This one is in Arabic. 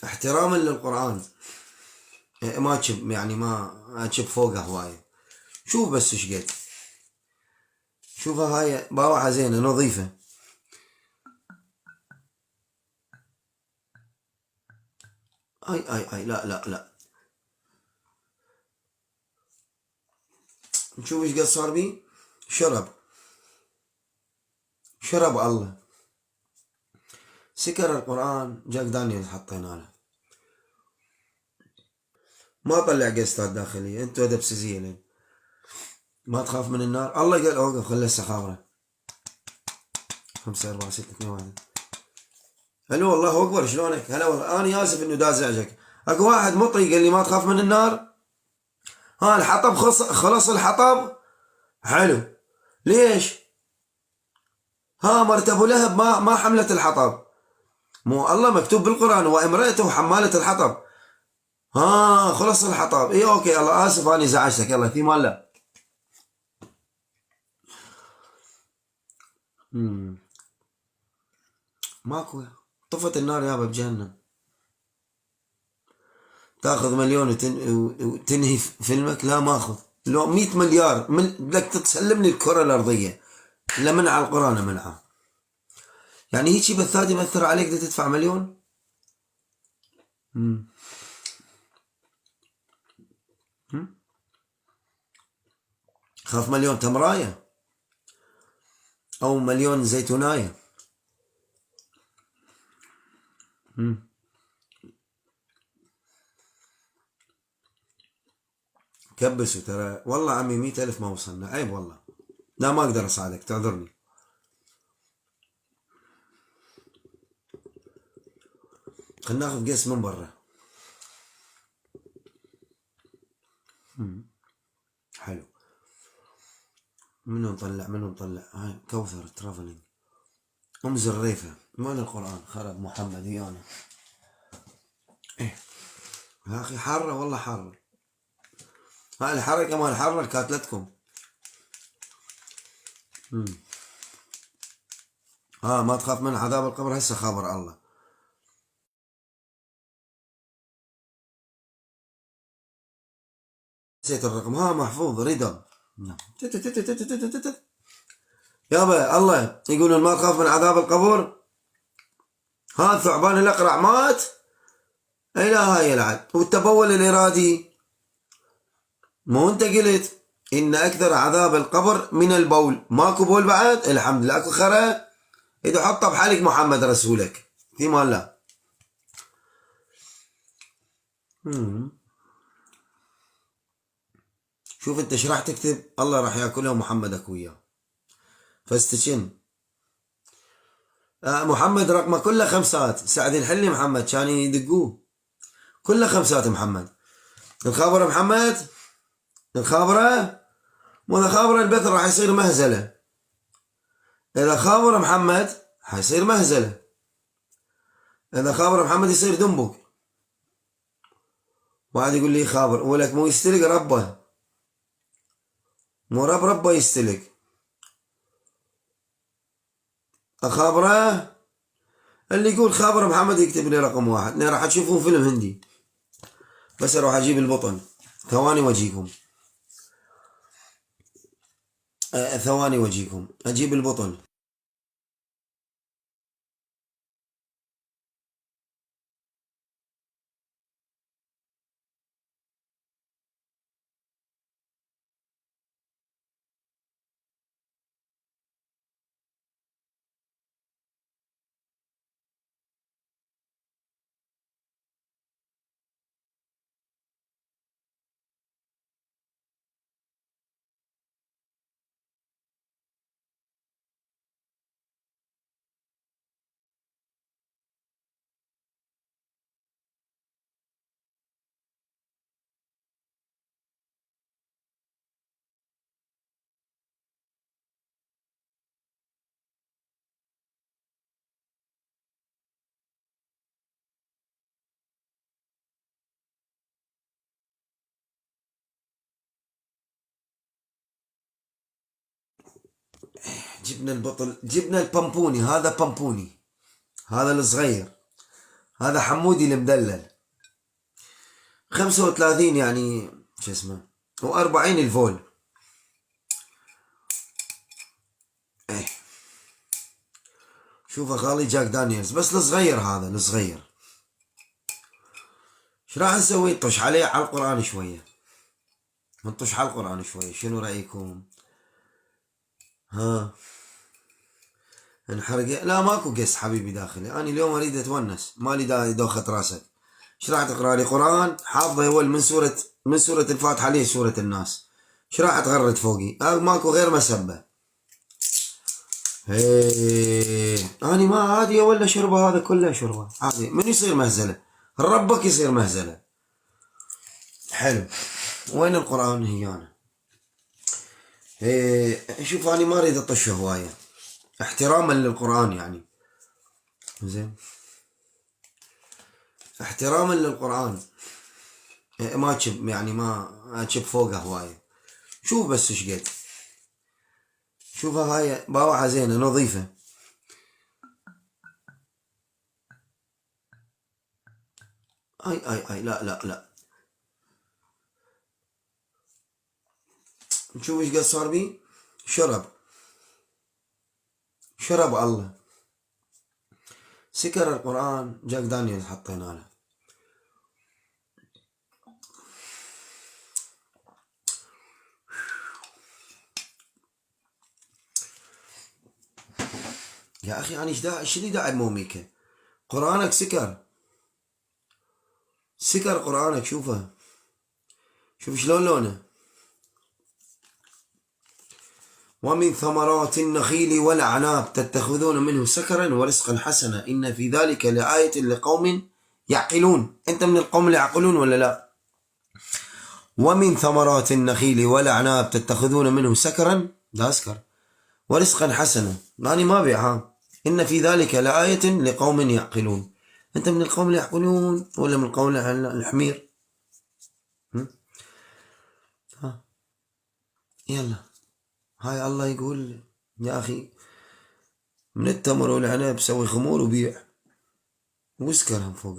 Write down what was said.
احتراما للقرآن. ما تشب يعني ما تشب فوقه هواية. شوف بس ايش قد. شوفها هاي باوعة زينة نظيفة. اي لا لا لا. نشوف ايش قد صار بي. شرب الله. سكر القرآن جاك دانيال حطينا له. ما طلع قسطات داخلية. انتو دبسيزية لين ما تخاف من النار. الله قال اوقف خلي السخابرة. 5 4 6 2 1. هلو والله اكبر. شلونك؟ هلا والله. انا اسف انه دازعجك. اكو واحد مطي قال لي ما تخاف من النار. ها الحطب خلص الحطب. حلو. ليش؟ ها مرت ابو لهب ما حملت الحطب. مو الله مكتوب بالقران وامرأته حمالة الحطب. ها خلص الحطب. اي اوكي الله اسف اني زعجتك. يلا في مال لا. ماكو. طفت النار يابا بجهنم. تاخذ مليون وتنهي فيلمك. لا ماخذ. لو 100 مليار بدك تسلمني الكرة الأرضية. إلا منع القرآن منعه. يعني هيك بثات يمثل عليك بدك تدفع مليون. خاف مليون تمراية أو مليون زيتوناية. كبسوا ترى والله عمي 100,000 ما وصلنا. عيب والله. لا ما أقدر أساعدك تعذرني. خلنا ناخذ قس من برا. حلو. منو نطلع هاي كوثر ترافلينج. أم زريفة مال القرآن خرب محمد ويانا. إيه يا أخي حارة والله حارة. هاي الحركة مال حارة كاتلتكم. ما تخاف من عذاب القبر. هسه خابر الله. نسيت الرقم. محفوظ رضا. يابا الله يقولون ما تخاف من عذاب القبر. الثعبان الأقرع مات. اي لا هاي يلعب. والتبول الإرادي. مو انت قلت إن أكثر عذاب القبر من البول. ماكو بول بعد. الحمد لله اكو خرا. إذا حط بحالك محمد رسولك في مال لا. شوف انت ايش راح تكتب. الله راح ياكلها ومحمد وياه. فاستشن. محمد رقمه كله خمسات. سعد الحلي محمد كان يدقوه. كله خمسات محمد. الخابره محمد. الخابره. مو اذا خابره البث راح يصير مهزله. اذا خابره محمد حيصير مهزله. اذا خابره محمد يصير دنبك. واحد يقول لي خابر ولك مو يستلق ربه. مو ربه يستلق. خابره. اللي يقول خابر محمد يكتب لي رقم 1. انا راح تشوفون فيلم هندي. بس اروح اجيب البطن. ثواني واجيكم. ثواني واجيكم اجيب البطن. جبنا البطل. جبنا البامبوني. هذا بامبوني. هذا الصغير. هذا حمودي المدلل. 35 يعني شو اسمه، و40 الفول. ايه شوفه خالي جاك دانييلز، بس الصغير هذا الصغير. ايش راح نسوي؟ نطش عليه على القرآن شوية، نطش على القرآن شوية، شنو رأيكم؟ ها نحرق؟ لا ماكو قس حبيبي داخلي، أنا اليوم أريد أتونس، مالي داعي دوخة راسك. ايش راح تقرأ لي قرآن حافظه أول من سورة الفاتحة ليه سورة الناس، ايش راح تغرد فوقي؟ ماكو غير مسبة. ايه أنا ما عادي ولا شربة، هذا كله شربة عادي. من يصير مهزلة؟ ربك يصير مهزلة. حلو. وين القرآن هي أنا؟ إيه شوف أنا ما أريد أطش هواية احتراما للقرآن يعني، زين، احتراما للقرآن. إيه ما تشب يعني، ما أتشب فوقه هواية. شوف بس ايش قد، شوفها هاي باوعة زينة نظيفة. اي لا لا لا، نشوف ايش قد صار بي. شرب الله. سكر القرآن جاك دانييلز حطينا له. يا أخي أنا إيش داعي، شنو داعي بموميكا؟ قرآنك سكر قرآنك، شوفه، شوف شلون لونه. ومن ثمرات النخيل والأعناب تتخذون منه سكرا ورزقا حسنا إن في ذلك لآية لقوم يعقلون. أنت من القوم اللي يعقلون ولا لا؟ ومن ثمرات النخيل والأعناب تتخذون منه سكرا، لا أسكر، ورزقا حسنا، أنا ما بيعها. إن في ذلك لآية لقوم يعقلون. أنت من القوم اللي يعقلون ولا من القوم الحمير؟ ها يلا. هاي الله يقول يا أخي من التمر والعنب سوي خمور وبيع واسكرهم فوق.